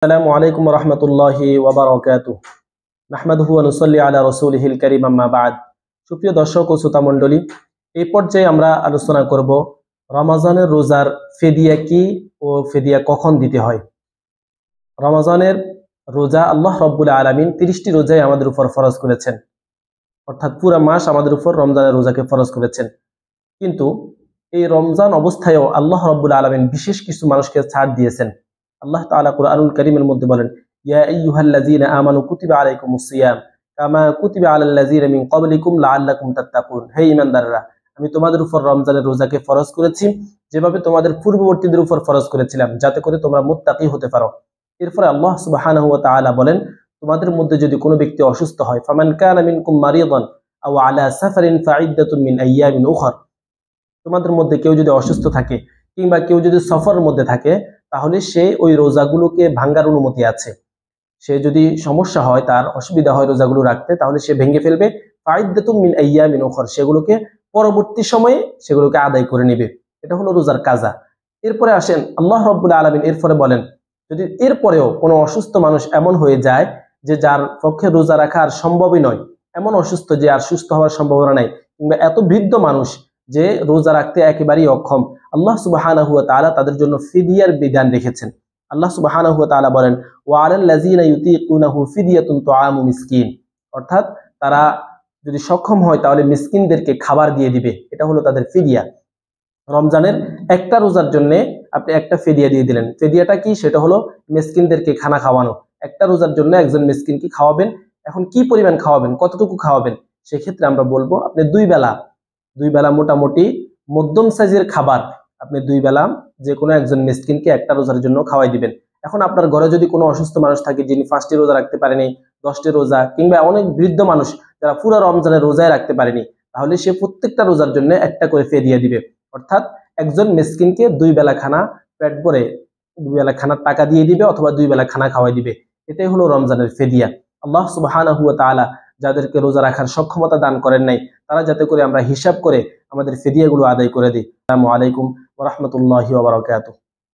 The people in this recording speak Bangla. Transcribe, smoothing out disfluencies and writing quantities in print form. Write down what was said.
আসসালামু আলাইকুম ওয়া রাহমাতুল্লাহি ওয়া বারাকাতুহু। নাহমাদুহু ওয়া নুসাল্লি আলা রাসূলিহিল কারীম, আম্মা বা'দ। সুপ্রিয় দর্শক ও শ্রোতা মণ্ডলী, এই পর্যায়ে আমরা আলোচনা করব রমজানের রোজার ফিদিয়া কি ও ফিদিয়া কখন দিতে হয়। রমজানের রোজা আল্লাহ রাব্বুল আলামিন 30টি রোজাই আমাদের উপর ফরজ করেছেন, অর্থাৎ পুরো মাস আমাদের উপর রমজানের রোজাকে ফরজ করেছেন। কিন্তু এই রমজান অবস্থায়ও আল্লাহ রাব্বুল আলামিন বিশেষ কিছু মানুষকে ছাড় দিয়েছেন। আল্লাহ তাআলা কুরআনুল কারীমের মধ্যে বলেন, ইয়া আইয়ুহাল্লাযীনা আমানু কুতিবা আলাইকুমুস সিয়াম কামা কুতিবা আলাল্লাযীনা মিন ক্বাবলিকুম লাআল্লাকুম তাত্তাকুন। হে ঈমানদাররা, আমি তোমাদের উপর রমজানের রোজাকে ফরজ করেছি যেভাবে তোমাদের পূর্ববর্তীদের উপর ফরজ করেছিলাম, যাতে করে তোমরা মুত্তাকি হতে পারো। এরপরে আল্লাহ সুবহানাহু ওয়া তাআলা বলেন, তোমাদের মধ্যে যদি কোনো ব্যক্তি অসুস্থ হয়, ফামান কানা মিনকুম মারিদান আও আলা সাফারিন ফাইদ্দাতুন মিন আইয়ামিন উখর, তোমাদের মধ্যে কেউ যদি অসুস্থ থাকে কিংবা কেউ যদি সফরের মধ্যে থাকে, তাহলে সে ওই রোজাগুলোকে ভাঙ্গার অনুমতি আছে। সে যদি সমস্যা হয়, তার অসুবিধা হয় রোজাগুলো রাখতে, তাহলে সে ভেঙে ফেলবে। ফাইদ্দাতুম মিন আইয়ামিন উখর, সেগুলোকে পরবর্তী সময়ে সেগুলোকে আদায় করে নেবে। এটা হলো রোজার কাজা। এরপরে আসেন আল্লাহ রাব্বুল আলামিন এরপরে বলেন, যদি এরপরেও কোনো অসুস্থ মানুষ এমন হয়ে যায় যে যার পক্ষে রোজা রাখা আর সম্ভবই নয়, এমন অসুস্থ যে আর সুস্থ হওয়ার সম্ভাবনা নাই, কিংবা এত বৃদ্ধ মানুষ যে রোজা রাখতে একেবারেই অক্ষম, আল্লাহ সুবহানাহু ওয়া তাআলা তাদের জন্য ফিদিয়ার বিধান রেখেছেন। আল্লাহ সুবহানাহু ওয়া তাআলা বলেন, ওয়া আলাল্লাযীনা ইউতীকুনাহু ফিদিয়াতুন তুআমু মিসকিন, অর্থাৎ তারা যদি সক্ষম হয় তাহলে মিসকিনদেরকে খাবার দিয়ে দিবে। এটা হলো তাদের ফিদিয়া। রমজানের একটা রোজার জন্য আপনি একটা ফিদিয়া দিয়ে দিলেন। ফিদিয়াটা কি? সেটা হলো মিসকিনদেরকে খানা খাওয়ানো। একটা রোজার জন্য একজন মিসকিনকে খাওয়াবেন। এখন কি পরিমাণ খাওয়াবেন, কতটুকু খাওয়াবেন, সেক্ষেত্রে আমরা বলবো আপনি দুই বেলা মোটামুটি মধ্যম সাইজের খাবার আপনি দুই বেলা যে কোনো একজন মিসকিনকে একটা রোজার জন্য খাওয়াই দিবেন। এখন আপনার ঘরে যদি কোনো অসুস্থ মানুষ থাকে, যিনি 5টি রোজা রাখতে পারেনি, 10টি রোজা, কিংবা অনেক বৃদ্ধ মানুষ যারা পুরো রমজানের রোজায় রাখতে পারেনি, তাহলে সে প্রত্যেকটা রোজার জন্য একটা করে ফিদিয়া দিবে। অর্থাৎ একজন মিসকিনকে দুই বেলা খানা পেট ভরে, দুই বেলা খানার টাকা দিয়ে দিবে অথবা দুই বেলা খানা খাওয়াই দিবে। এটাই হলো রমজানের ফিদিয়া। আল্লাহ সুবহানাহু ওয়া তাআলা যাদেরকে রোজা রাখার সক্ষমতা দান করেন নাই, তারা যাতে করে আমরা হিসাব করে আমাদের ফিদিয়াগুলো আদায় করে দিই। আসসালামু আলাইকুম ওয়া রাহমাতুল্লাহি ওয়া বারাকাতুহু।